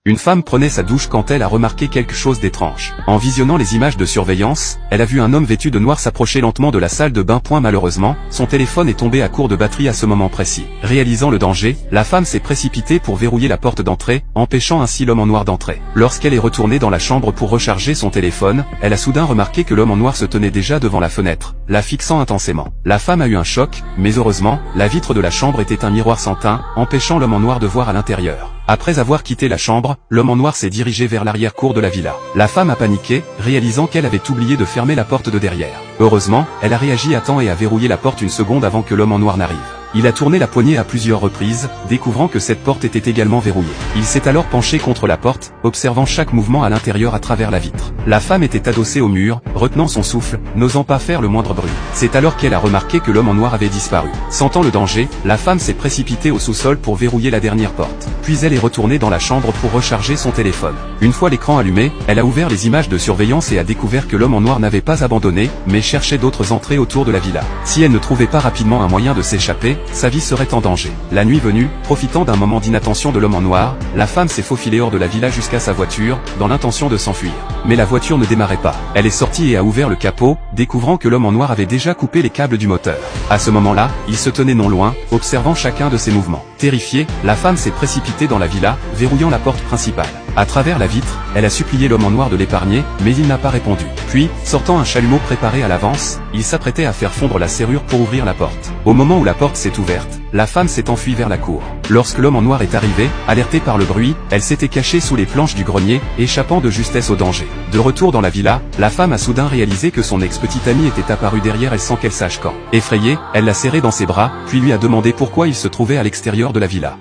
Une femme prenait sa douche quand elle a remarqué quelque chose d'étrange. En visionnant les images de surveillance, elle a vu un homme vêtu de noir s'approcher lentement de la salle de bain. Malheureusement, son téléphone est tombé à court de batterie à ce moment précis. Réalisant le danger, la femme s'est précipitée pour verrouiller la porte d'entrée, empêchant ainsi l'homme en noir d'entrer. Lorsqu'elle est retournée dans la chambre pour recharger son téléphone, elle a soudain remarqué que l'homme en noir se tenait déjà devant la fenêtre, la fixant intensément. La femme a eu un choc, mais heureusement, la vitre de la chambre était un miroir sans teint, empêchant l'homme en noir de voir à l'intérieur. Après avoir quitté la chambre, l'homme en noir s'est dirigé vers l'arrière-cour de la villa. La femme a paniqué, réalisant qu'elle avait oublié de fermer la porte de derrière. Heureusement, elle a réagi à temps et a verrouillé la porte une seconde avant que l'homme en noir n'arrive. Il a tourné la poignée à plusieurs reprises, découvrant que cette porte était également verrouillée. Il s'est alors penché contre la porte, observant chaque mouvement à l'intérieur à travers la vitre. La femme était adossée au mur, retenant son souffle, n'osant pas faire le moindre bruit. C'est alors qu'elle a remarqué que l'homme en noir avait disparu. Sentant le danger, la femme s'est précipitée au sous-sol pour verrouiller la dernière porte. Puis elle est retournée dans la chambre pour recharger son téléphone. Une fois l'écran allumé, elle a ouvert les images de surveillance et a découvert que l'homme en noir n'avait pas abandonné, mais cherchait d'autres entrées autour de la villa. Si elle ne trouvait pas rapidement un moyen de s'échapper, sa vie serait en danger. La nuit venue, profitant d'un moment d'inattention de l'homme en noir, la femme s'est faufilée hors de la villa jusqu'à sa voiture, dans l'intention de s'enfuir. Mais la voiture ne démarrait pas. Elle est sortie et a ouvert le capot, découvrant que l'homme en noir avait déjà coupé les câbles du moteur. À ce moment-là, il se tenait non loin, observant chacun de ses mouvements. Terrifiée, la femme s'est précipitée dans la villa, verrouillant la porte principale. À travers la vitre, elle a supplié l'homme en noir de l'épargner, mais il n'a pas répondu. Puis, sortant un chalumeau préparé à l'avance, il s'apprêtait à faire fondre la serrure pour ouvrir la porte. Au moment où la porte s'est ouverte, la femme s'est enfuie vers la cour. Lorsque l'homme en noir est arrivé, alertée par le bruit, elle s'était cachée sous les planches du grenier, échappant de justesse au danger. De retour dans la villa, la femme a soudain réalisé que son ex-petite amie était apparue derrière elle sans qu'elle sache quand. Effrayée, elle l'a serré dans ses bras, puis lui a demandé pourquoi il se trouvait à l'extérieur de la villa.